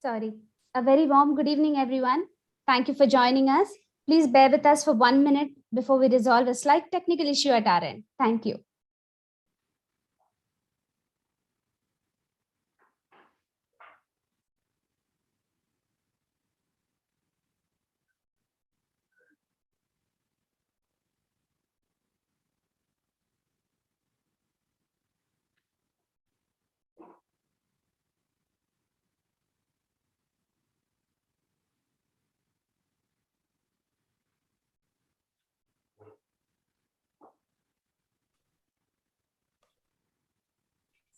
Sorry. A very warm good evening, everyone. Thank you for joining us. Please bear with us for 1 minute before we resolve a slight technical issue at our end. Thank you.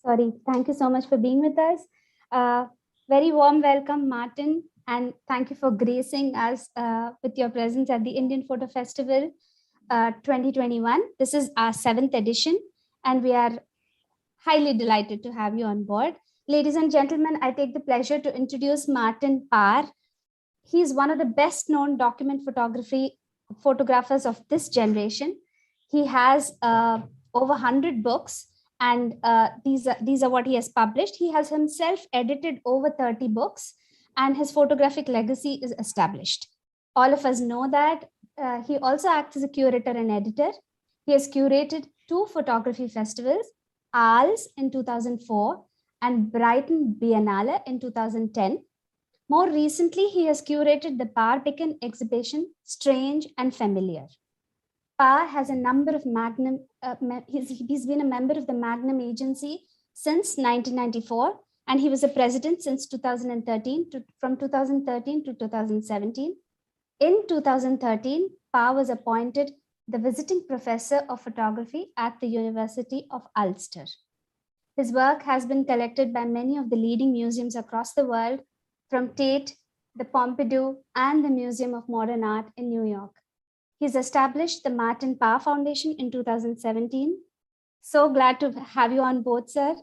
Sorry. Thank you so much for being with us. Very warm welcome, Martin, and thank you for gracing us with your presence at the Indian Photo Festival 2021. This is our 7th edition, and we are highly delighted to have you on board. Ladies and gentlemen, I take the pleasure to introduce Martin Parr. He is one of the best known document photographers of this generation. He has over 100 books, and these are what he has published. He has himself edited over 30 books, and his photographic legacy is established. All of us know that. He also acts as a curator and editor. He has curated 2 photography festivals, Arles in 2004 and Brighton Biennale in 2010. More recently, he has curated the Parr exhibition, Strange and Familiar. Parr has a number of he's been a member of the Magnum Agency since 1994, and he was a president since 2013 from 2013 to 2017. In 2013, Parr was appointed the visiting professor of photography at the University of Ulster. His work has been collected by many of the leading museums across the world, from Tate, the Pompidou, and the Museum of Modern Art in New York. He's established the Martin Parr Foundation in 2017. So glad to have you on board, sir.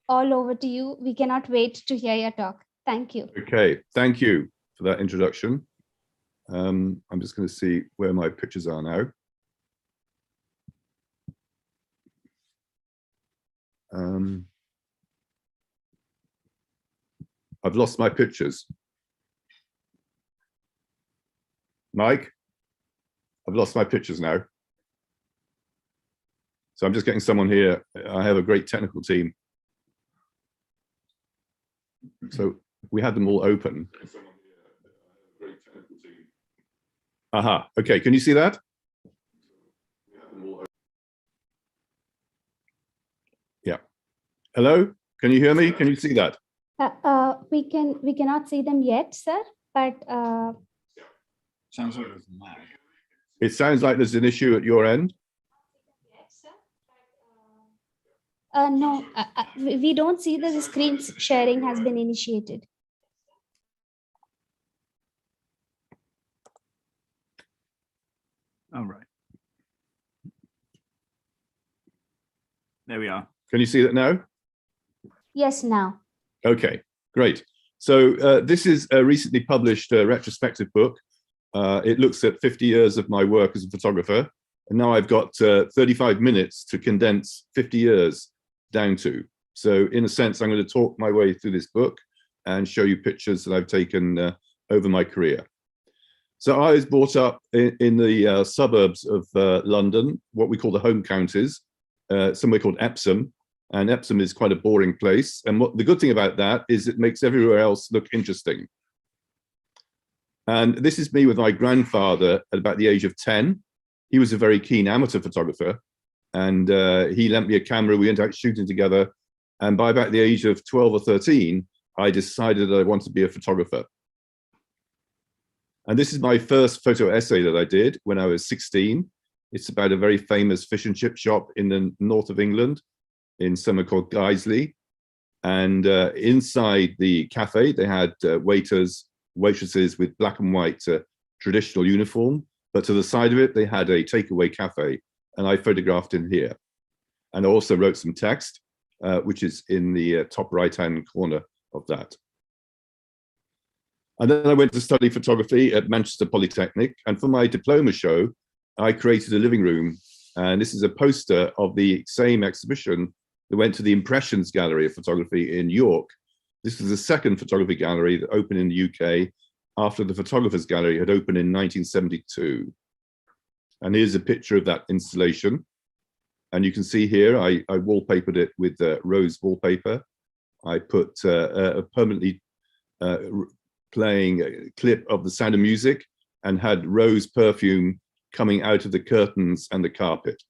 All over to you. We cannot wait to hear your talk. Thank you. Okay, thank you for that introduction. I'm just going to see where my pictures are now. I've lost my pictures. Mike, I've lost my pictures now. So I'm just getting someone here. I have a great technical team. So we had them all open. Aha, okay, can you see that? Yeah. Hello, can you hear me? Can you see that? We cannot see them yet, sir, but sounds like there's a lag. It sounds like there's an issue at your end. No, we don't see that the screen sharing has been initiated. All right. There we are. Can you see that now? Yes, now. Okay, great. So this is a recently published retrospective book. It looks at 50 years of my work as a photographer. And now I've got 35 minutes to condense 50 years down to. So in a sense, I'm going to talk my way through this book and show you pictures that I've taken over my career. So I was brought up in the suburbs of London, what we call the home counties, somewhere called Epsom. And Epsom is quite a boring place. And the good thing about that is it makes everywhere else look interesting. And this is me with my grandfather at about the age of 10. He was a very keen amateur photographer. And he lent me a camera. We went out shooting together. And by about the age of 12 or 13, I decided that I wanted to be a photographer. And this is my first photo essay that I did when I was 16. It's about a very famous fish and chip shop in the north of England, in somewhere called Guiseley. And inside the cafe, they had waiters, waitresses with black and white traditional uniform. But to the side of it, they had a takeaway cafe. And I photographed in here. And I also wrote some text, which is in the top right-hand corner of that. And then I went to study photography at Manchester Polytechnic. And for my diploma show, I created a living room. And this is a poster of the same exhibition that went to the Impressions Gallery of Photography in York. This was the second photography gallery that opened in the UK after the Photographers Gallery had opened in 1972. And here's a picture of that installation. And you can see here, I wallpapered it with rose wallpaper. I put a permanently playing a clip of The Sound of Music and had rose perfume coming out of the curtains and the carpet.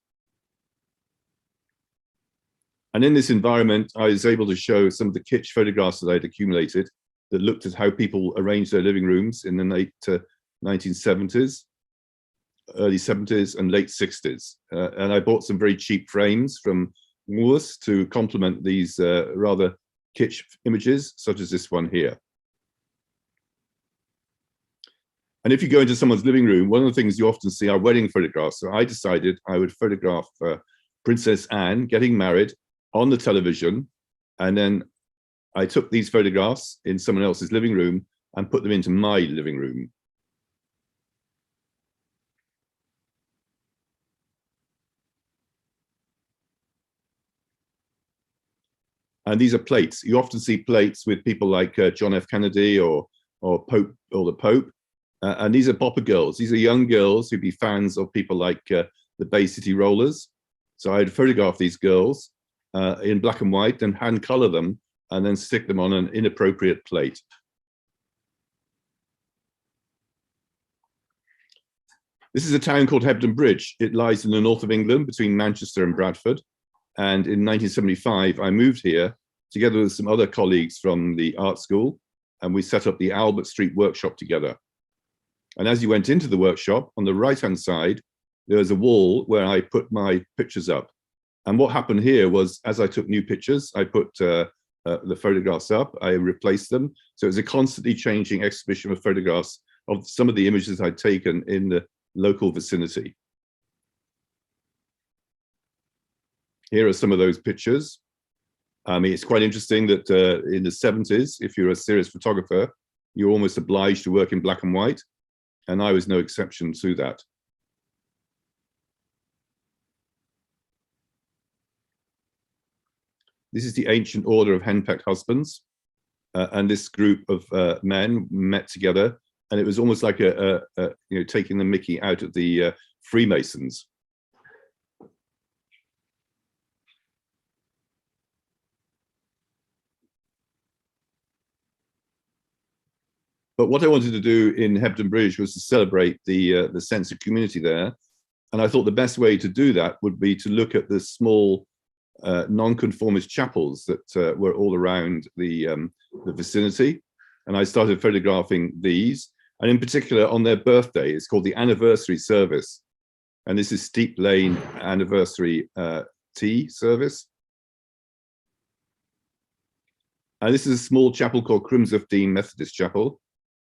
And in this environment, I was able to show some of the kitsch photographs that I'd accumulated that looked at how people arranged their living rooms in the late 1970s, early 70s and late 60s. And I bought some very cheap frames from Woolworths to complement these rather kitsch images, such as this one here. And if you go into someone's living room, one of the things you often see are wedding photographs. So I decided I would photograph Princess Anne getting married on the television. And then I took these photographs in someone else's living room and put them into my living room. And these are plates. You often see plates with people like John F. Kennedy or Pope or the Pope. And these are Bopper girls. These are young girls who'd be fans of people like the Bay City Rollers. So I'd photograph these girls in black and white and hand color them and then stick them on an inappropriate plate. This is a town called Hampton Bridge. It lies in the north of England between Manchester and Bradford. And in 1975, I moved here together with some other colleagues from the art school, and we set up the Albert Street workshop together. And as you went into the workshop, on the right-hand side, there was a wall where I put my pictures up. And what happened here was, as I took new pictures, I put the photographs up, I replaced them. So it was a constantly changing exhibition of photographs of some of the images I'd taken in the local vicinity. Here are some of those pictures. I mean, it's quite interesting that in the 70s, if you're a serious photographer, you're almost obliged to work in black and white. And I was no exception to that. This is the ancient order of henpecked husbands. And this group of men met together. And it was almost like you know, taking the mickey out of the Freemasons. But what I wanted to do in Hampton Bridge was to celebrate the sense of community there. And I thought the best way to do that would be to look at the small nonconformist chapels that were all around the vicinity. And I started photographing these. And in particular, on their birthday, it's called the anniversary service. And this is Steep Lane Anniversary Tea Service. And this is a small chapel called Crimsworth Methodist Chapel.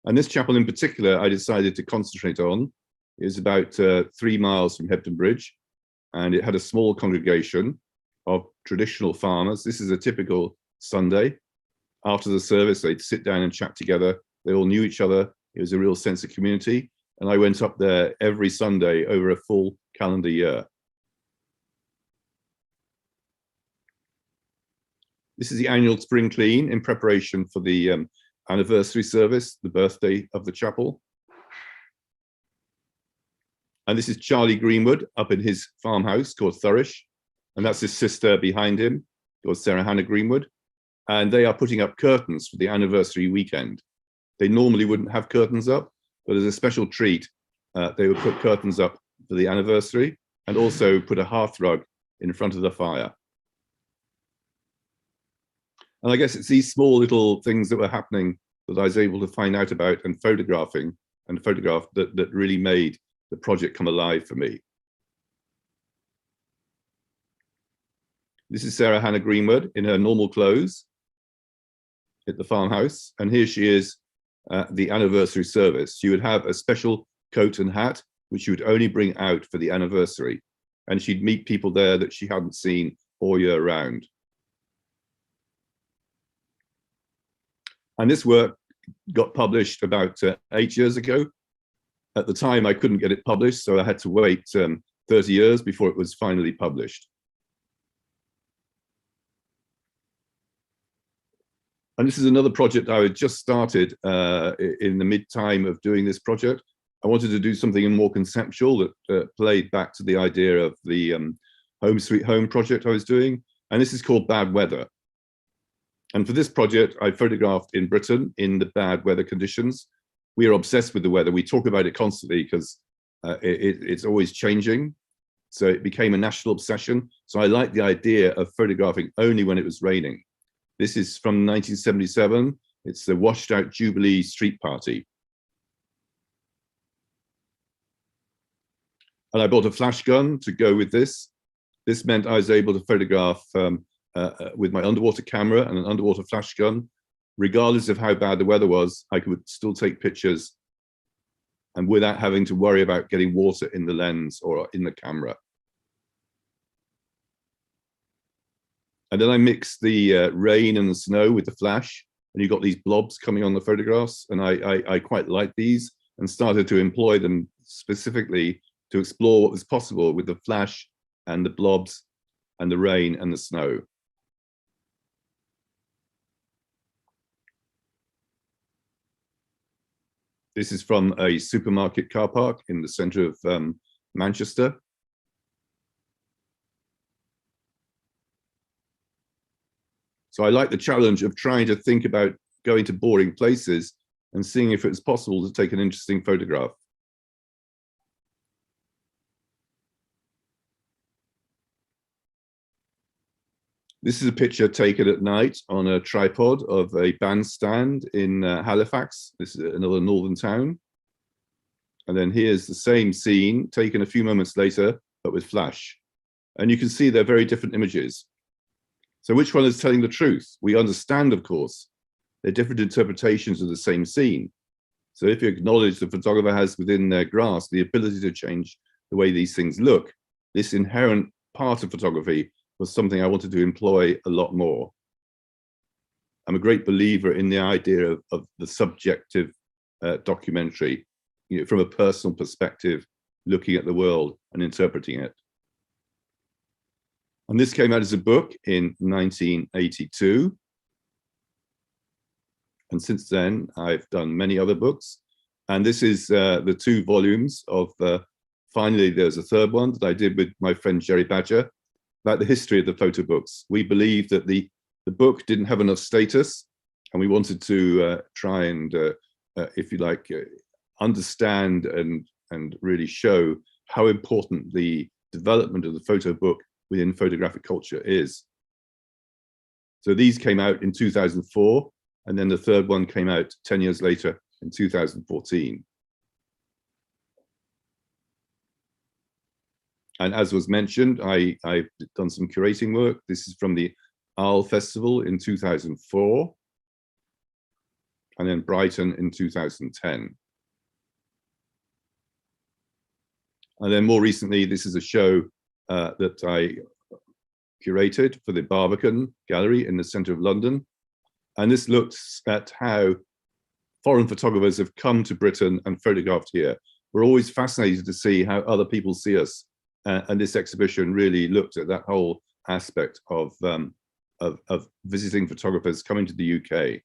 And this chapel in particular, I decided to concentrate on. It was about 3 miles from Hampton Bridge, and it had a small congregation of traditional farmers. This is a typical Sunday. After the service, they'd sit down and chat together. They all knew each other. It was a real sense of community. And I went up there every Sunday over a full calendar year. This is the annual spring clean in preparation for the anniversary service, the birthday of the chapel. And this is Charlie Greenwood up in his farmhouse called Thurish. And that's his sister behind him, called Sarah Hannah Greenwood. And they are putting up curtains for the anniversary weekend. They normally wouldn't have curtains up, but as a special treat, they would put curtains up for the anniversary and also put a hearth rug in front of the fire. And I guess it's these small little things that were happening that I was able to find out about and photograph that really made the project come alive for me. This is Sarah Hannah Greenwood in her normal clothes at the farmhouse. And here she is at the anniversary service. She would have a special coat and hat, which she would only bring out for the anniversary. And she'd meet people there that she hadn't seen all year round. And this work got published about 8 years ago. At the time, I couldn't get it published, so I had to wait 30 years before it was finally published. And this is another project I had just started in the mid-time of doing this project. I wanted to do something more conceptual that played back to the idea of the Home Sweet Home project I was doing. And this is called Bad Weather. And for this project, I photographed in Britain in the bad weather conditions. We are obsessed with the weather. We talk about it constantly because it's always changing. So it became a national obsession. So I like the idea of photographing only when it was raining. This is from 1977. It's the washed out Jubilee street party. And I bought a flash gun to go with this. This meant I was able to photograph with my underwater camera and an underwater flash gun. Regardless of how bad the weather was, I could still take pictures and without having to worry about getting water in the lens or in the camera. And then I mixed the rain and the snow with the flash, and you got these blobs coming on the photographs. And I quite liked these and started to employ them specifically to explore what was possible with the flash and the blobs and the rain and the snow. This is from a supermarket car park in the center of Manchester. So I like the challenge of trying to think about going to boring places and seeing if it's possible to take an interesting photograph. This is a picture taken at night on a tripod of a bandstand in Halifax. This is another northern town. And then here's the same scene taken a few moments later, but with flash. And you can see they're very different images. So which one is telling the truth? We understand, of course, they're different interpretations of the same scene. So if you acknowledge the photographer has within their grasp the ability to change the way these things look, this inherent part of photography was something I wanted to employ a lot more. I'm a great believer in the idea of the subjective documentary, you know, from a personal perspective, looking at the world and interpreting it. And this came out as a book in 1982. And since then, I've done many other books. And this is the 2 volumes of, finally, there's a third one that I did with my friend Jerry Badger, about the history of the photo books. We believed that the book didn't have enough status, and we wanted to try and, if you like, understand and really show how important the development of the photo book within photographic culture is. So these came out in 2004, and then the third one came out 10 years later in 2014. And as was mentioned, I've done some curating work. This is from the Arles Festival in 2004, and then Brighton in 2010. And then more recently, this is a show that I curated for the Barbican Gallery in the center of London. And this looks at how foreign photographers have come to Britain and photographed here. We're always fascinated to see how other people see us. And this exhibition really looked at that whole aspect of visiting photographers coming to the UK.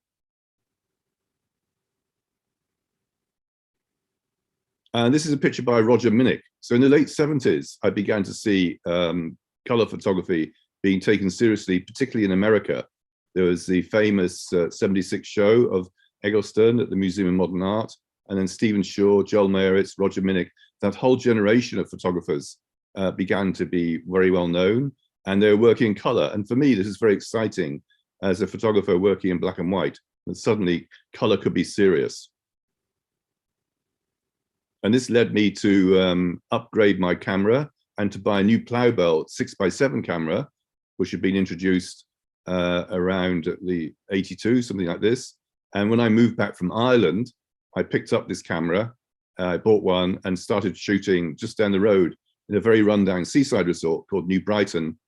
And this is a picture by Roger Minnick. So in the late 70s, I began to see color photography being taken seriously, particularly in America. There was the famous 76 show of Eggleston at the Museum of Modern Art, and then Stephen Shaw, Joel Meyeritz, Roger Minnick. That whole generation of photographers began to be very well known, and they were working in color. And for me, this is very exciting as a photographer working in black and white, that suddenly color could be serious. And this led me to upgrade my camera and to buy a new Plough-Bell 6x7 camera, which had been introduced around the 82, something like this. And when I moved back from Ireland, I picked up this camera, I bought one and started shooting just down the road in a very rundown seaside resort called New Brighton.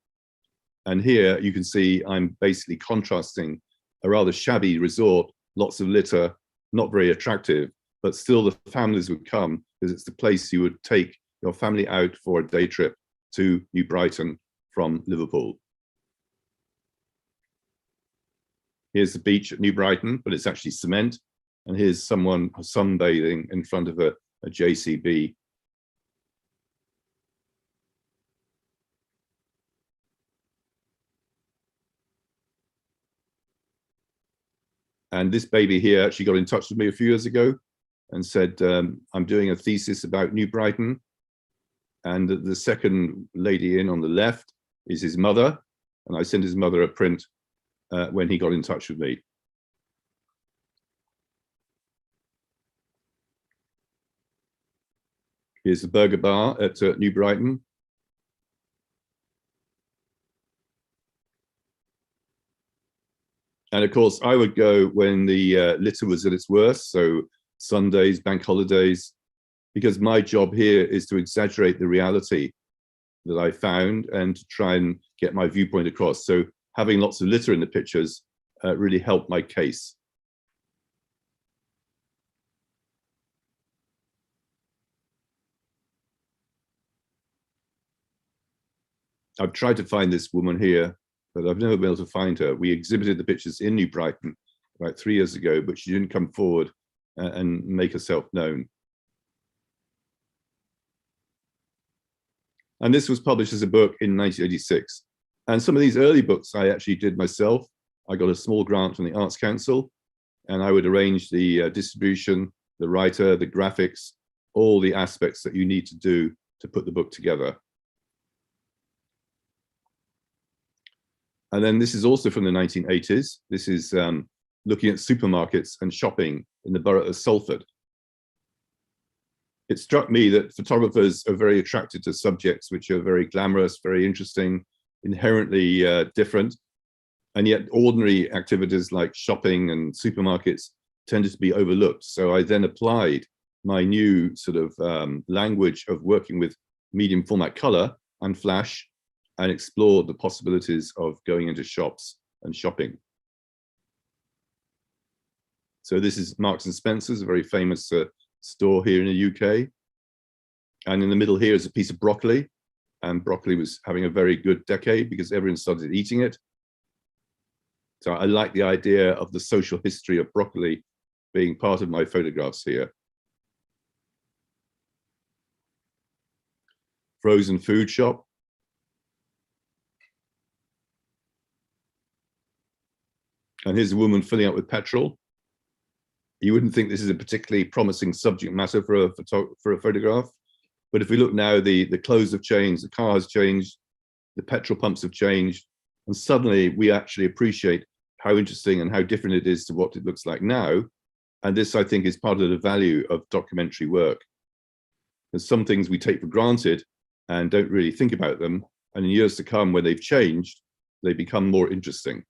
And here you can see I'm basically contrasting a rather shabby resort, lots of litter, not very attractive, but still the families would come because it's the place you would take your family out for a day trip to New Brighton from Liverpool. Here's the beach at New Brighton, but it's actually cement. And here's someone sunbathing in front of a JCB. And this baby here actually got in touch with me a few years ago and said, I'm doing a thesis about New Brighton. And the second lady in on the left is his mother. And I sent his mother a print when he got in touch with me. Here's the burger bar at New Brighton. And of course, I would go when the litter was at its worst, so Sundays, bank holidays, because my job here is to exaggerate the reality that I found and to try and get my viewpoint across. So having lots of litter in the pictures really helped my case. I've tried to find this woman here, but I've never been able to find her. We exhibited the pictures in New Brighton about 3 years ago, but she didn't come forward and make herself known. And this was published as a book in 1986. And some of these early books I actually did myself. I got a small grant from the Arts Council, and I would arrange the distribution, the writer, the graphics, all the aspects that you need to do to put the book together. And then this is also from the 1980s. This is looking at supermarkets and shopping in the borough of Salford. It struck me that photographers are very attracted to subjects which are very glamorous, very interesting, inherently different. And yet ordinary activities like shopping and supermarkets tended to be overlooked. So I then applied my new sort of language of working with medium format color and flash, and explored the possibilities of going into shops and shopping. So this is Marks and Spencer's, a very famous store here in the UK. And in the middle here is a piece of broccoli. And broccoli was having a very good decade because everyone started eating it. So I like the idea of the social history of broccoli being part of my photographs here. Frozen food shop. And here's a woman filling up with petrol. You wouldn't think this is a particularly promising subject matter for a photograph. But if we look now, the clothes have changed, the car has changed, the petrol pumps have changed. And suddenly we actually appreciate how interesting and how different it is to what it looks like now. And this, I think, is part of the value of documentary work. There's some things we take for granted and don't really think about them. And in years to come, when they've changed, they become more interesting.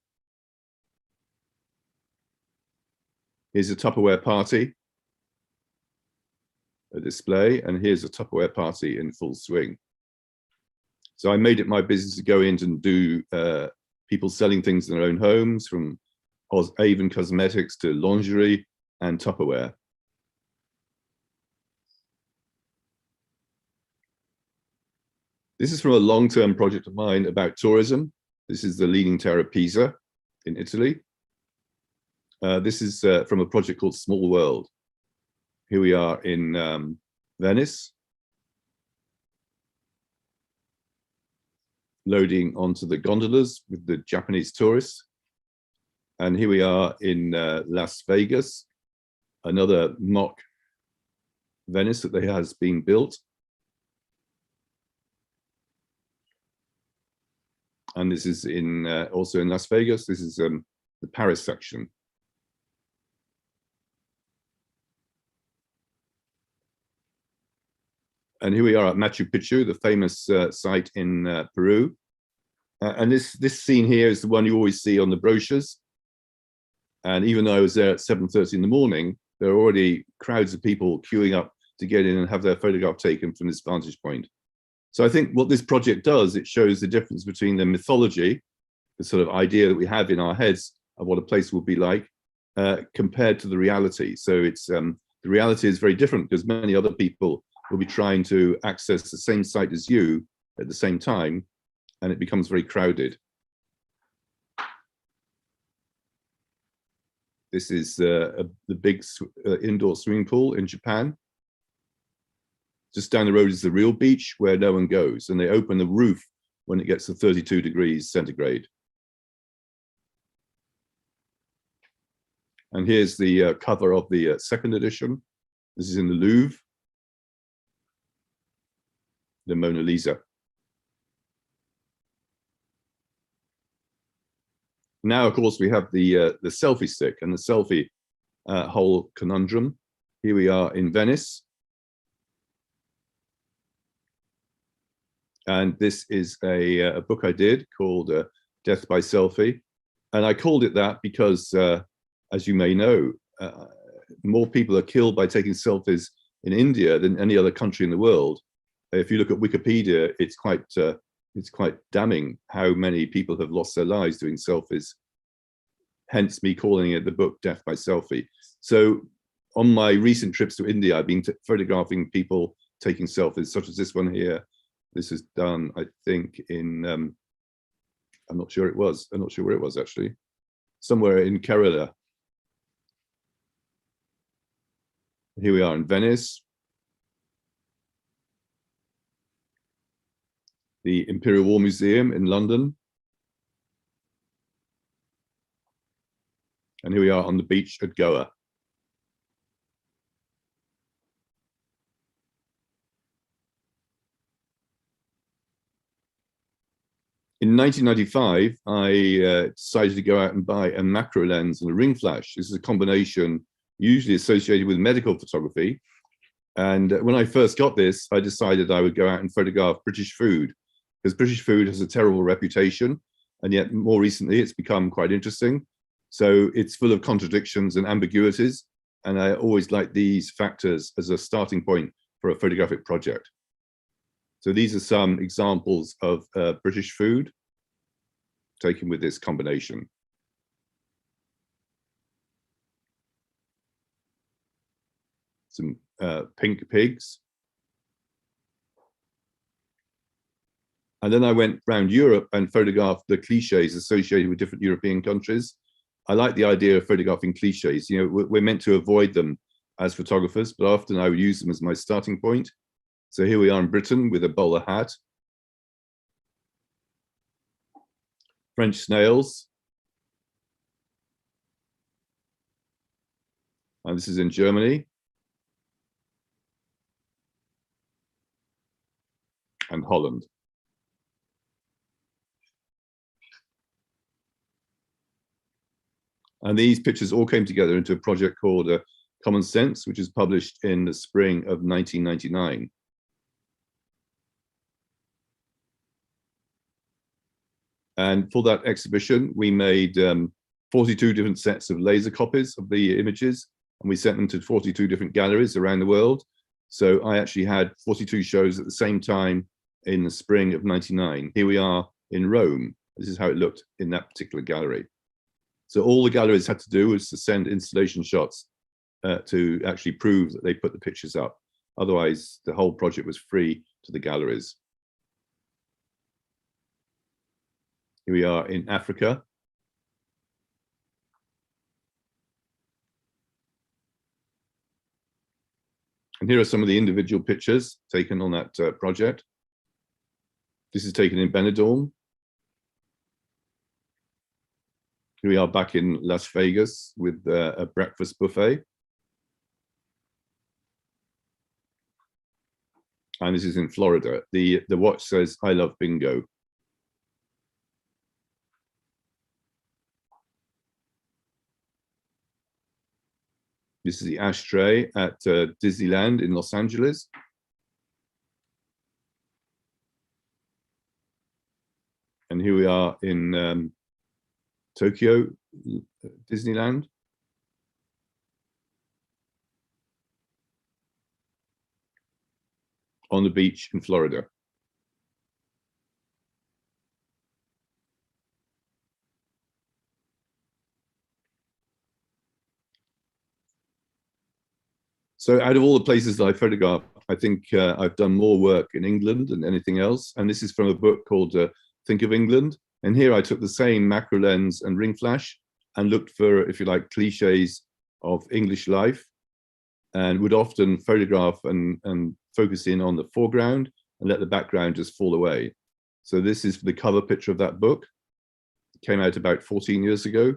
Here's a Tupperware party, a display, and here's a Tupperware party in full swing. So I made it my business to go in and do people selling things in their own homes, from Avon cosmetics to lingerie and Tupperware. This is from a long-term project of mine about tourism. This is the Leaning Tower of Pisa in Italy. This is from a project called Small World. Here we are in Venice, loading onto the gondolas with the Japanese tourists. And here we are in Las Vegas, another mock Venice that has been built. And this is in also in Las Vegas. This is the Paris section. And here we are at Machu Picchu, the famous site in Peru. And this scene here is the one you always see on the brochures. And even though I was there at 7:30 in the morning, there are already crowds of people queuing up to get in and have their photograph taken from this vantage point. So I think what this project does, it shows the difference between the mythology, the sort of idea that we have in our heads of what a place will be like, compared to the reality. So it's the reality is very different because many other people will be trying to access the same site as you at the same time, and it becomes very crowded. This is the big indoor swimming pool in Japan. Just down the road is the real beach where no one goes, and they open the roof when it gets to 32 degrees centigrade. And here's the cover of the second edition. This is in the Louvre, the Mona Lisa. Now, of course, we have the selfie stick and the selfie whole conundrum. Here we are in Venice. And this is a book I did called Death by Selfie. And I called it that because, as you may know, more people are killed by taking selfies in India than any other country in the world. If you look at Wikipedia, it's quite damning how many people have lost their lives doing selfies. Hence me calling it the book Death by Selfie. So on my recent trips to India, I've been photographing people taking selfies, such as this one here. This is done, I think, in, I'm not sure where it was actually, somewhere in Kerala. Here we are in Venice. The Imperial War Museum in London. And here we are on the beach at Goa. In 1995, I decided to go out and buy a macro lens and a ring flash. This is a combination usually associated with medical photography. And when I first got this, I decided I would go out and photograph British food, because British food has a terrible reputation. And yet more recently, it's become quite interesting. So it's full of contradictions and ambiguities. And I always like these factors as a starting point for a photographic project. So these are some examples of British food taken with this combination. Some pink pigs. And then I went around Europe and photographed the cliches associated with different European countries. I like the idea of photographing cliches. You know, we're meant to avoid them as photographers, but often I would use them as my starting point. So here we are in Britain with a bowler hat. French snails. And this is in Germany. And Holland. And these pictures all came together into a project called Common Sense, which was published in the spring of 1999. And for that exhibition, we made 42 different sets of laser copies of the images, and we sent them to 42 different galleries around the world. So I actually had 42 shows at the same time in the spring of '99. Here we are in Rome. This is how it looked in that particular gallery. So all the galleries had to do was to send installation shots to actually prove that they put the pictures up. Otherwise, the whole project was free to the galleries. Here we are in Africa. And here are some of the individual pictures taken on that project. This is taken in Benidorm. Here we are back in Las Vegas with a breakfast buffet. And this is in Florida. The watch says, "I love bingo." This is the ashtray at Disneyland in Los Angeles. And here we are in Tokyo, Disneyland. On the beach in Florida. So out of all the places that I photograph, I think I've done more work in England than anything else. And this is from a book called Think of England. And here I took the same macro lens and ring flash and looked for, if you like, cliches of English life, and would often photograph and focus in on the foreground and let the background just fall away. So this is the cover picture of that book. It came out about 14 years ago.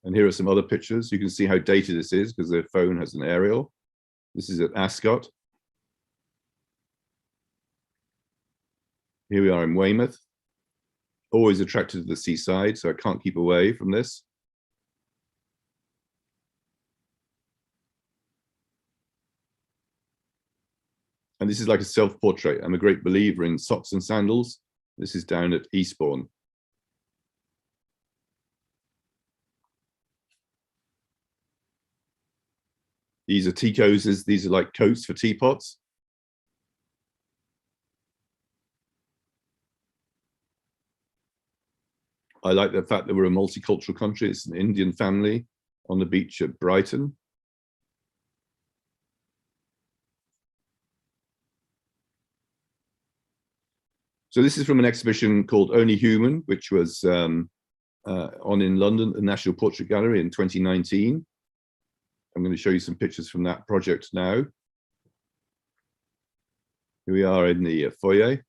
And here are some other pictures. You can see how dated this is because the phone has an aerial. This is at Ascot. Here we are in Weymouth. Always attracted to the seaside, so I can't keep away from this. And this is like a self-portrait. I'm a great believer in socks and sandals. This is down at Eastbourne. These are tea cozies. These are like coats for teapots. I like the fact that we're a multicultural country. It's an Indian family on the beach at Brighton. So this is from an exhibition called Only Human, which was on in London, the National Portrait Gallery in 2019. I'm going to show you some pictures from that project now. Here we are in the foyer.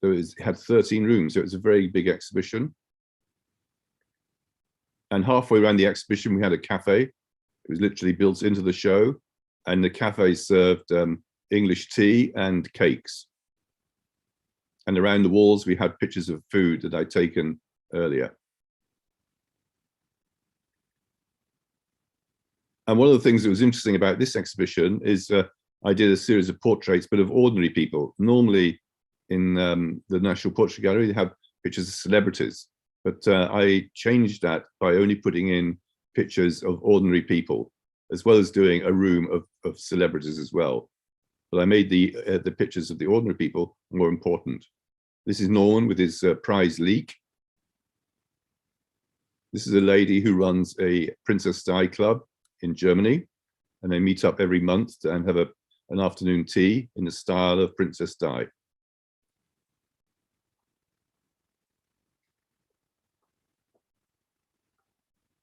So it had 13 rooms, so it was a very big exhibition. And halfway around the exhibition, we had a cafe. It was literally built into the show, and the cafe served English tea and cakes. And around the walls, we had pictures of food that I'd taken earlier. And one of the things that was interesting about this exhibition is I did a series of portraits, but of ordinary people. Normally in the National Portrait Gallery, they have pictures of celebrities, but I changed that by only putting in pictures of ordinary people, as well as doing a room of celebrities as well. But I made the pictures of the ordinary people more important. This is Norman with his prize leek. This is a lady who runs a Princess Di club in Germany, and they meet up every month and have an afternoon tea in the style of Princess Di.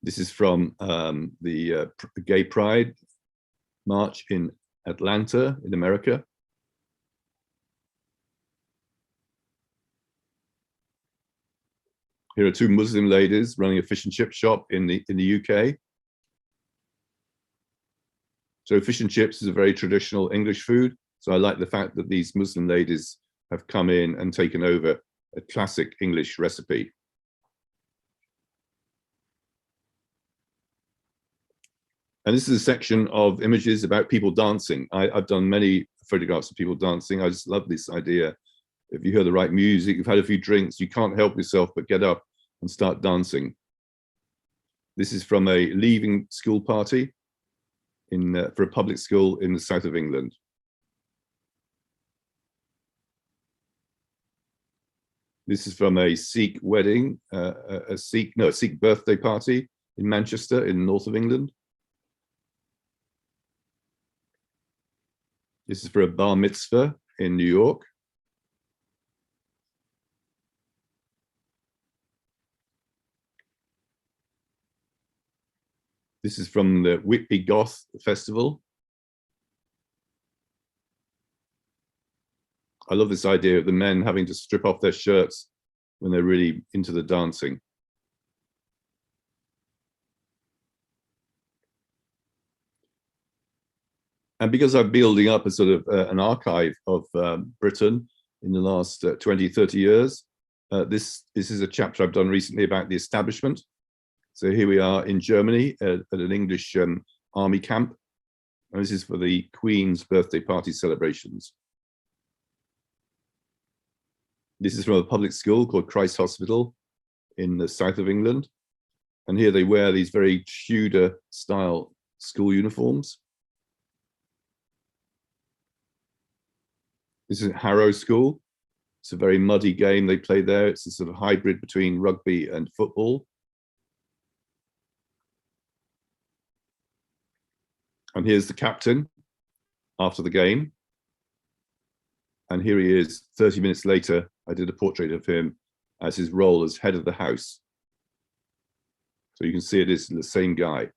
This is from the Gay Pride March in Atlanta, in America. Here are two Muslim ladies running a fish and chip shop in the UK. So fish and chips is a very traditional English food. So I like the fact that these Muslim ladies have come in and taken over a classic English recipe. And this is a section of images about people dancing. I've done many photographs of people dancing. I just love this idea. If you hear the right music, you've had a few drinks, you can't help yourself but get up and start dancing. This is from a leaving school party for a public school in the south of England. This is from a Sikh wedding, a Sikh birthday party in Manchester in the north of England. This is for a bar mitzvah in New York. This is from the Whitby Goth Festival. I love this idea of the men having to strip off their shirts when they're really into the dancing. And because I'm building up a sort of an archive of Britain in the last 20, 30 years, this is a chapter I've done recently about the establishment. So here we are in Germany at an English army camp. And this is for the Queen's birthday party celebrations. This is from a public school called Christ Hospital in the south of England. And here they wear these very Tudor style school uniforms. This is Harrow School. It's a very muddy game they play there. It's a sort of hybrid between rugby and football. And here's the captain after the game. And here he is 30 minutes later. I did a portrait of him as his role as head of the house. So you can see it is the same guy.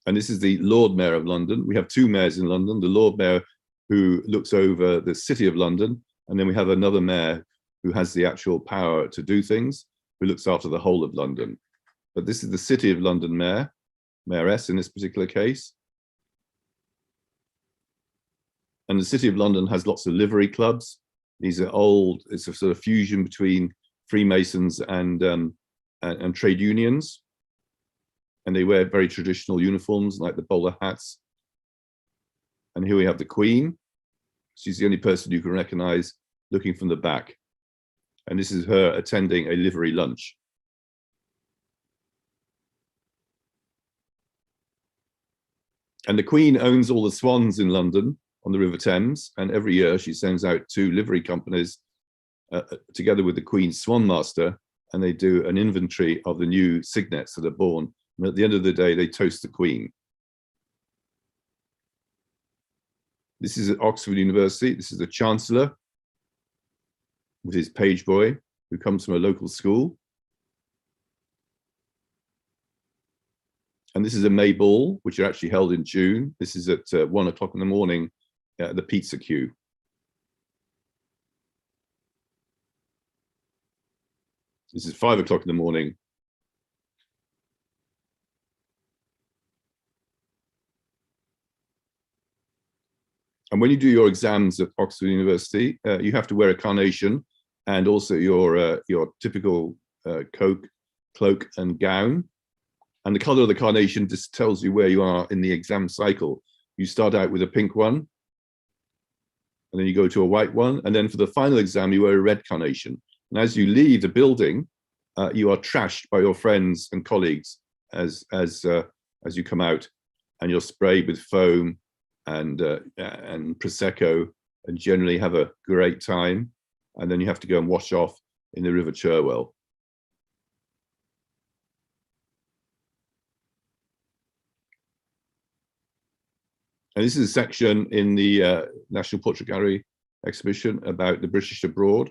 And this is the Lord Mayor of London. We have two mayors in London, the Lord Mayor who looks over the City of London, and then we have another mayor who has the actual power to do things, who looks after the whole of London. But this is the City of London Mayor, Mayoress in this particular case. And the City of London has lots of livery clubs. These are old, it's a sort of fusion between Freemasons and trade unions. And they wear very traditional uniforms like the bowler hats. And here we have the Queen. She's the only person you can recognize looking from the back. And this is her attending a livery lunch. And the Queen owns all the swans in London on the River Thames. And every year she sends out two livery companies together with the Queen's Swan Master, and they do an inventory of the new cygnets that are born. And at the end of the day, they toast the Queen. This is at Oxford University. This is the Chancellor with his page boy who comes from a local school. And this is a May ball, which are actually held in June. This is at 1 o'clock in the morning at the pizza queue. This is 5 o'clock in the morning. And when you do your exams at Oxford University, you have to wear a carnation and also your typical cloak and gown. And the color of the carnation just tells you where you are in the exam cycle. You start out with a pink one, and then you go to a white one. And then for the final exam, you wear a red carnation. And as you leave the building, you are trashed by your friends and colleagues as you come out, and you're sprayed with foam and Prosecco, and generally have a great time. And then you have to go and wash off in the River Cherwell. And this is a section in the National Portrait Gallery exhibition about the British abroad.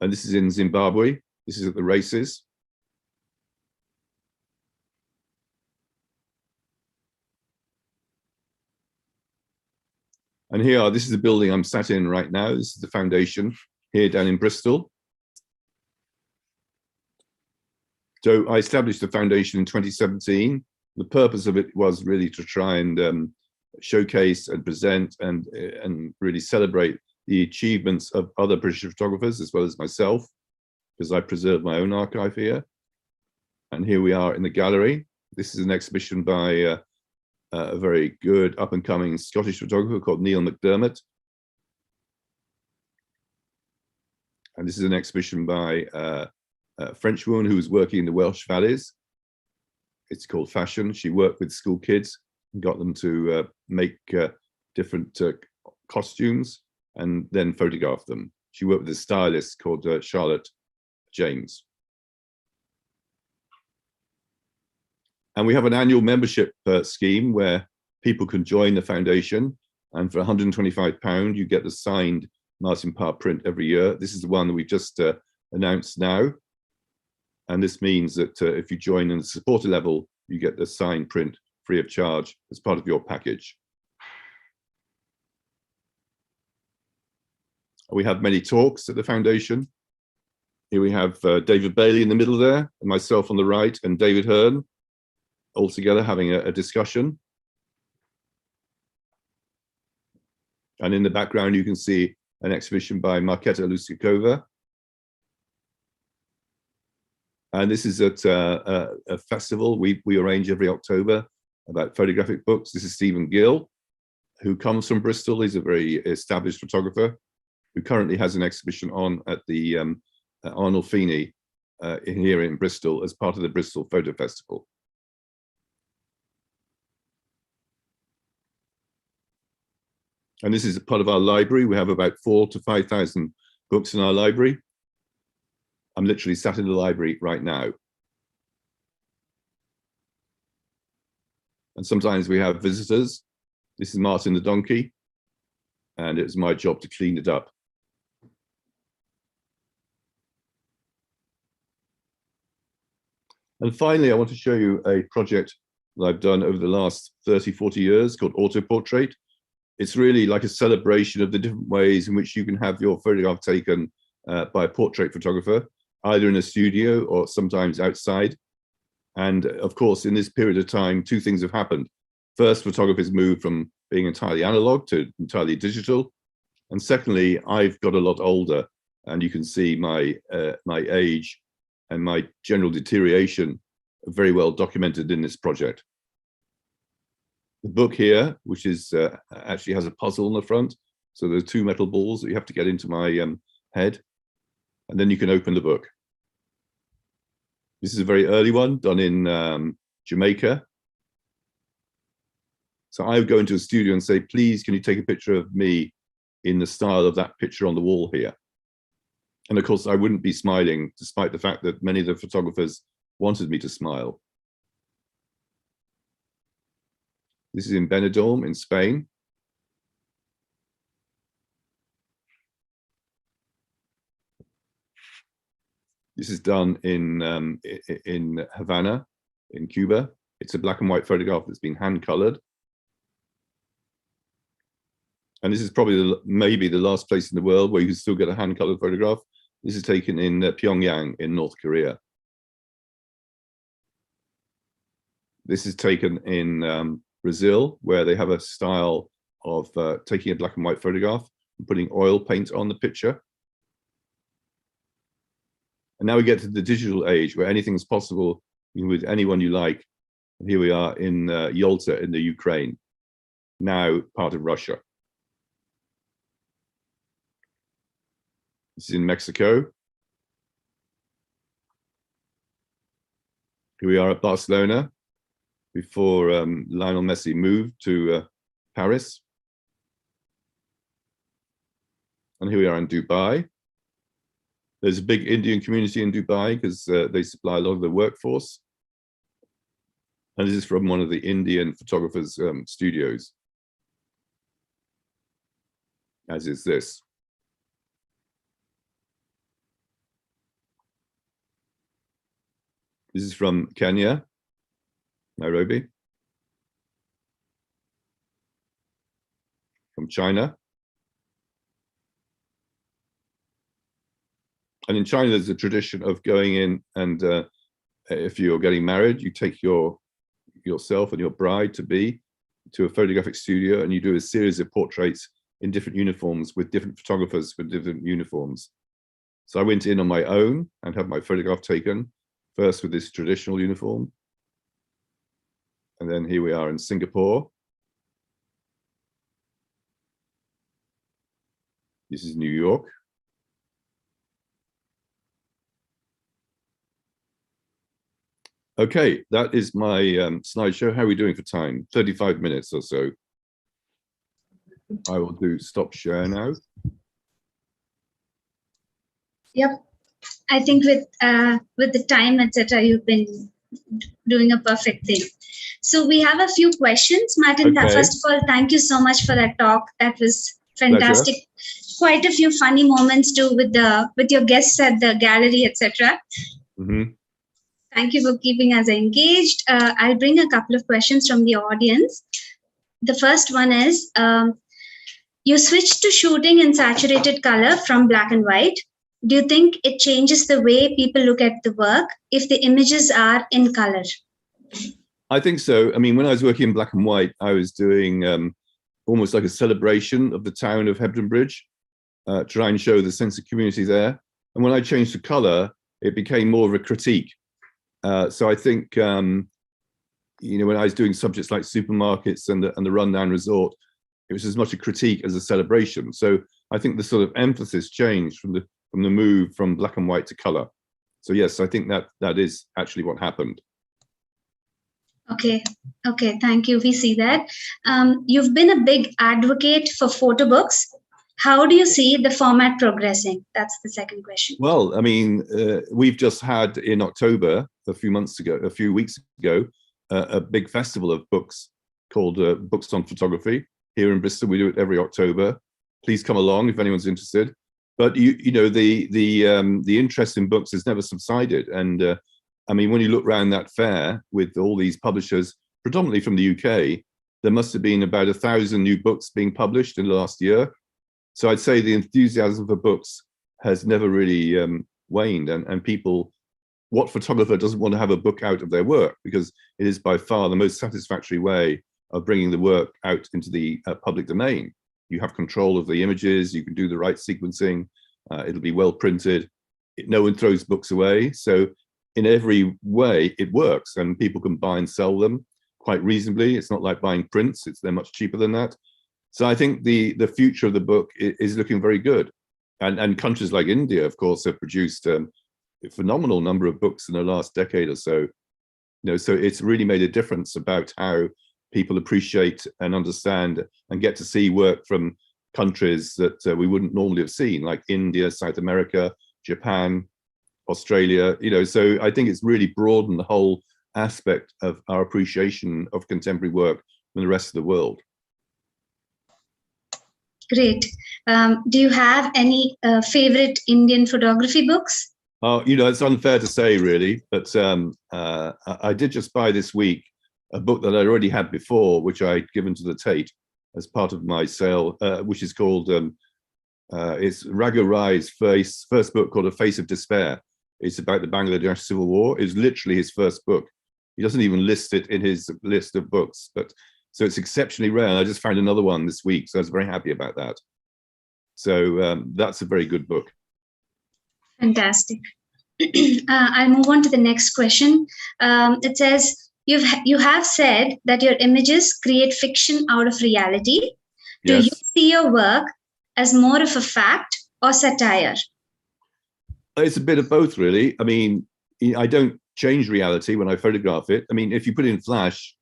And this is in Zimbabwe. This is at the races. And here, this is the building I'm sat in right now. This is the foundation here down in Bristol. So I established the foundation in 2017. The purpose of it was really to try and showcase and present and really celebrate the achievements of other British photographers as well as myself, because I preserve my own archive here. And here we are in the gallery. This is an exhibition by a very good up-and-coming Scottish photographer called Neil Mcdermott. And this is an exhibition by a French woman who was working in the Welsh valleys. It's called Fashion. She worked with school kids and got them to make different costumes and then photograph them. She worked with a stylist called Charlotte James. And we have an annual membership scheme where people can join the foundation. And for £125, you get the signed Martin Parr print every year. This is the one that we've just announced now. And this means that if you join in the supporter level, you get the signed print free of charge as part of your package. We have many talks at the foundation. Here we have David Bailey in the middle there, and myself on the right, and David Hearn, all together having a discussion. And in the background, you can see an exhibition by Marketa Lusikova. And this is at a festival we arrange every October about photographic books. This is Stephen Gill, who comes from Bristol. He's a very established photographer who currently has an exhibition on at the Arnold Feeney here in Bristol as part of the Bristol Photo Festival. And this is a part of our library. We have about 4,000 to 5,000 books in our library. I'm literally sat in the library right now. And sometimes we have visitors. This is Martin the donkey. and it was my job to clean it up. And finally, I want to show you a project that I've done over the last 30, 40 years called Auto Portrait. It's really like a celebration of the different ways in which you can have your photograph taken by a portrait photographer, either in a studio or sometimes outside. And of course, in this period of time, two things have happened. First, photography moved from being entirely analog to entirely digital. And secondly, I've got a lot older, and you can see my age and my general deterioration very well documented in this project. The book here, which is actually has a puzzle on the front. So there's two metal balls that you have to get into my head, and then you can open the book. This is a very early one done in Jamaica. So I would go into a studio and say, please, can you take a picture of me in the style of that picture on the wall here? And of course, I wouldn't be smiling, despite the fact that many of the photographers wanted me to smile. This is in Benidorm in Spain. This is done in Havana, in Cuba. It's a black and white photograph that's been hand colored. And this is probably maybe the last place in the world where you can still get a hand colored photograph. This is taken in Pyongyang in North Korea. This is taken in Brazil, where they have a style of taking a black and white photograph and putting oil paint on the picture. And now we get to the digital age where anything is possible with anyone you like. And here we are in Yalta in the Ukraine, now part of Russia. This is in Mexico. Here we are at Barcelona before Lionel Messi moved to Paris. And here we are in Dubai. There's a big Indian community in Dubai because they supply a lot of the workforce. And this is from one of the Indian photographers' studios, as is this. This is from Kenya, Nairobi. From China. And in China, there's a tradition of going in and if you're getting married, you take yourself and your bride-to-be to a photographic studio and you do a series of portraits in different uniforms with different photographers with different uniforms. So I went in on my own and had my photograph taken, first with this traditional uniform. And then here we are in Singapore. This is New York. Okay, that is my slideshow. How are we doing for time? 35 minutes or so. I will do stop share now. Yep. I think with the time, etc., you've been doing a perfect thing. So we have a few questions, Martin. Okay. First of all, thank you so much for that talk. That was fantastic. Pleasure. Quite a few funny moments too with your guests at the gallery, etc. Mm-hmm. Thank you for keeping us engaged. I'll bring a couple of questions from the audience. The first one is, you switched to shooting in saturated color from black and white. Do you think it changes the way people look at the work if the images are in color? I think so. I mean, when I was working in black and white, I was doing almost like a celebration of the town of Hampton Bridge, try and show the sense of community there. And when I changed to color, it became more of a critique. So I think, when I was doing subjects like supermarkets and the rundown resort, it was as much a critique as a celebration. So I think the sort of emphasis changed from the move from black and white to color. So yes, I think that is actually what happened. Okay, thank you. We see that. You've been a big advocate for photo books. How do you see the format progressing? That's the second question. Well, I mean, we've just had in October, a few weeks ago, a big festival of books called Books on Photography here in Bristol. We do it every October. please come along if anyone's interested. But you know, the interest in books has never subsided. And I mean, when you look around that fair with all these publishers, predominantly from the UK, there must have been about 1,000 new books being published in the last year. So I'd say the enthusiasm for books has never really waned. And people, what photographer doesn't want to have a book out of their work? Because it is by far the most satisfactory way of bringing the work out into the public domain. You have control of the images, you can do the right sequencing, it'll be well printed. No one throws books away. So in every way, it works, and people can buy and sell them quite reasonably. It's not like buying prints, they're much cheaper than that. So I think the future of the book is looking very good. And countries like India, of course, have produced a phenomenal number of books in the last decade or so. You know, so it's really made a difference about how people appreciate and understand and get to see work from countries that we wouldn't normally have seen, like India, South America, Japan, Australia. You know, so I think it's really broadened the whole aspect of our appreciation of contemporary work from the rest of the world. Great. Do you have any favorite Indian photography books? You know, it's unfair to say, really, but I did just buy this week a book that I already had before, which I'd given to the Tate as part of my sale, which is called, it's Raghu Rai's first book, called A Face of Despair. It's about the Bangladesh Civil War. It's literally his first book. He doesn't even list it in his list of books, but so it's exceptionally rare. And I just found another one this week, so I was very happy about that. So that's a very good book. Fantastic. I'll move on to the next question. It says, you have said that your images create fiction out of reality. Do Yes. you see your work as more of a fact or satire? It's a bit of both, really. I mean, I don't change reality when I photograph it. I mean, if you put in flash,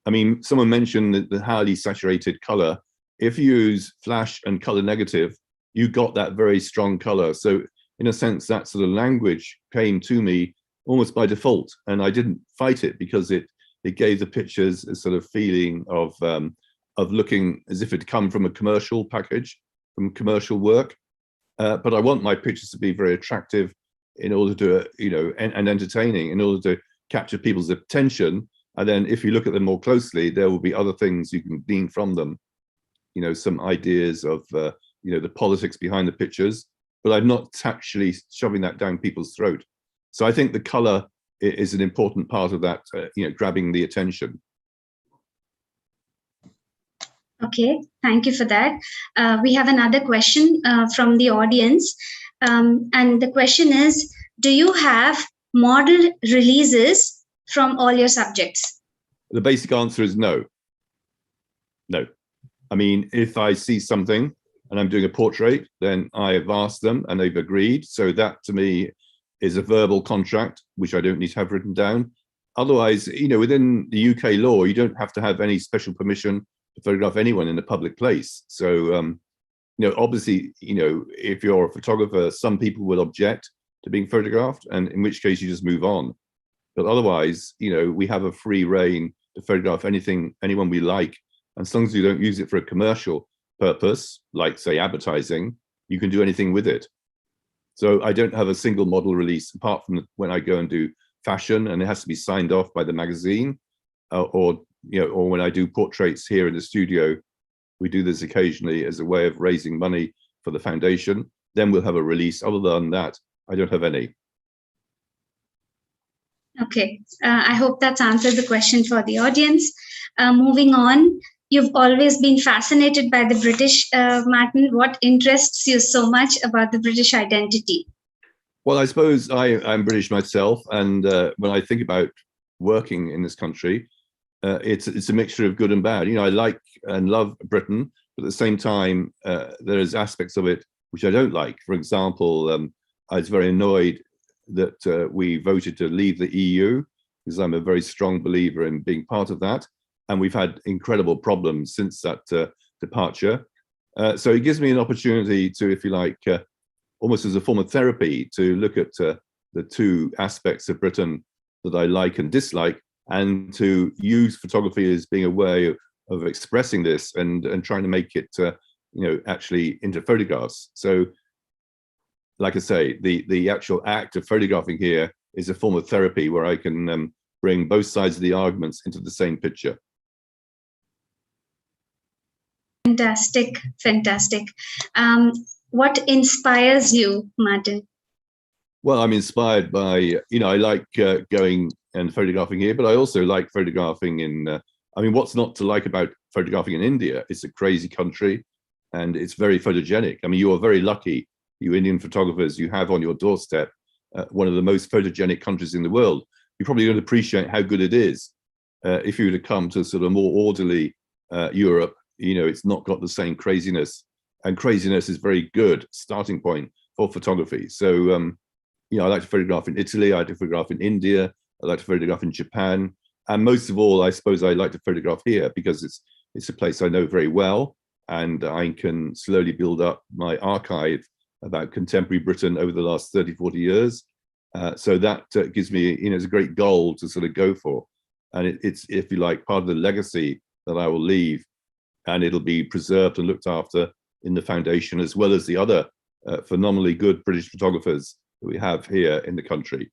I mean, someone mentioned the highly saturated color. If you use flash and color negative, you got that very strong color. So in a sense, that sort of language came to me almost by default, and I didn't fight it because it gave the pictures a sort of feeling of looking as if it had come from a commercial package, from commercial work. But I want my pictures to be very attractive in order to, you know, and entertaining, in order to capture people's attention. And then if you look at them more closely, there will be other things you can glean from them, you know, some ideas of, you know, the politics behind the pictures, but I'm not actually shoving that down people's throat. So I think the color is an important part of that, you know, grabbing the attention. Okay, thank you for that. We have another question from the audience. And the question is, do you have model releases from all your subjects? The basic answer is no. No. I mean, if I see something and I'm doing a portrait, then I have asked them and they've agreed. So that to me is a verbal contract, which I don't need to have written down. Otherwise, you know, within the UK law, you don't have to have any special permission to photograph anyone in a public place. So, you know, obviously, you know, if you're a photographer, some people will object to being photographed, and in which case you just move on. But otherwise, you know, we have a free reign to photograph anyone we like. And as long as you don't use it for a commercial purpose, like say advertising, you can do anything with it. So I don't have a single model release apart from when I go and do fashion, and it has to be signed off by the magazine, or you know, or when I do portraits here in the studio. We do this occasionally as a way of raising money for the foundation. Then we'll have a release. Other than that, I don't have any. Okay, I hope that's answered the question for the audience. Moving on, you've always been fascinated by the British, Martin. What interests you so much about the British identity? Well, I suppose I'm British myself, and when I think about working in this country, it's a mixture of good and bad. You know, I like and love Britain, but at the same time, there's aspects of it which I don't like. For example, I was very annoyed that we voted to leave the EU, because I'm a very strong believer in being part of that. And we've had incredible problems since that departure. So it gives me an opportunity to, if you like, almost as a form of therapy, to look at the two aspects of Britain that I like and dislike, and to use photography as being a way of expressing this and trying to make it actually into photographs. So, like I say, the actual act of photographing here is a form of therapy where I can bring both sides of the arguments into the same picture. Fantastic, fantastic. What inspires you, Martin? Well, I'm inspired by, I like going and photographing here, but I also like photographing in, what's not to like about photographing in India? It's a crazy country and it's very photogenic. I mean, you are very lucky, you Indian photographers, you have on your doorstep one of the most photogenic countries in the world. You probably don't appreciate how good it is. If you were to come to sort of more orderly Europe, it's not got the same craziness, and craziness is very good starting point for photography. So, I like to photograph in Italy, I like to photograph in India, I like to photograph in Japan, and most of all, I suppose I like to photograph here because it's a place I know very well, and I can slowly build up my archive about contemporary Britain over the last 30, 40 years. So that gives me, it's a great goal to sort of go for. And it's, if you like, part of the legacy that I will leave, and it'll be preserved and looked after in the foundation, as well as the other phenomenally good British photographers that we have here in the country.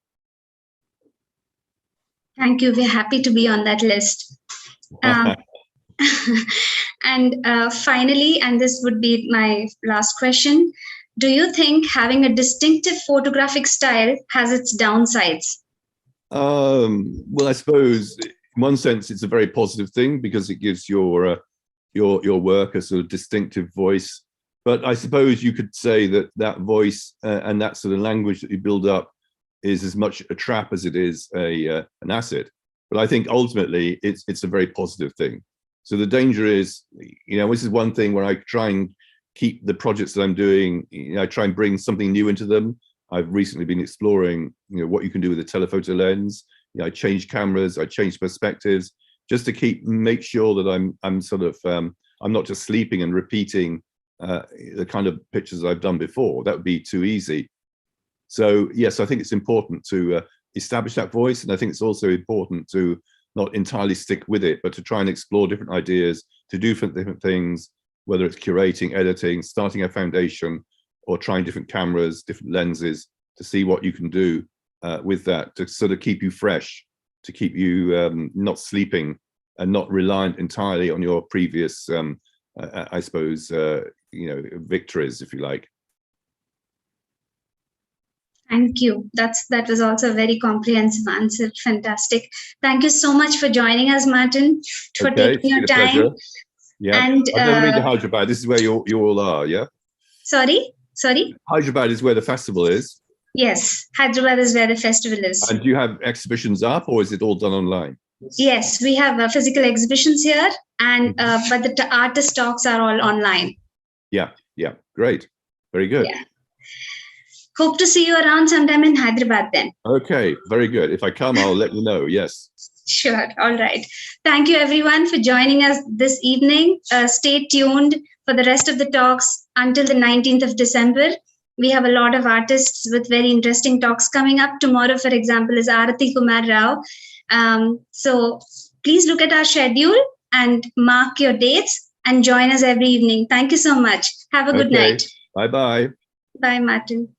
Thank you. We're happy to be on that list. And finally, and this would be my last question, do you think having a distinctive photographic style has its downsides? Well, I suppose in one sense it's a very positive thing because it gives your work a sort of distinctive voice. But I suppose you could say that voice and that sort of language that you build up is as much a trap as it is an asset. But I think ultimately it's a very positive thing. So the danger is, this is one thing where I try and keep the projects that I'm doing, I try and bring something new into them. I've recently been exploring, what you can do with a telephoto lens. I change cameras, I change perspectives, just to make sure that I'm sort of, I'm not just sleeping and repeating the kind of pictures I've done before. That would be too easy. So yes, I think it's important to establish that voice. And I think it's also important to not entirely stick with it, but to try and explore different ideas, to do different things, whether it's curating, editing, starting a foundation, or trying different cameras, different lenses, to see what you can do with that, to sort of keep you fresh, to keep you not sleeping and not reliant entirely on your previous, I suppose, victories, if you like. Thank you. That was also a very comprehensive answer. Fantastic. Thank you so much for joining us, Martin, for taking your time. Pleasure. Yeah, and I've never been to Hyderabad. This is where you all are, yeah? Sorry? Hyderabad is where the festival is. Yes, Hyderabad is where the festival is. And do you have exhibitions up, or is it all done online? Yes, we have physical exhibitions here, and but the artist talks are all online. Yeah, great. Very good. Yeah. Hope to see you around sometime in Hyderabad then. Okay, very good. If I come, I'll let you know, yes. Sure, all right. Thank you everyone for joining us this evening. Stay tuned for the rest of the talks until the 19th of December. We have a lot of artists with very interesting talks coming up. Tomorrow, for example, is Arati Kumar Rao. So please look at our schedule and mark your dates and join us every evening. Thank you so much. Have a good night. Bye-bye. Bye, Martin.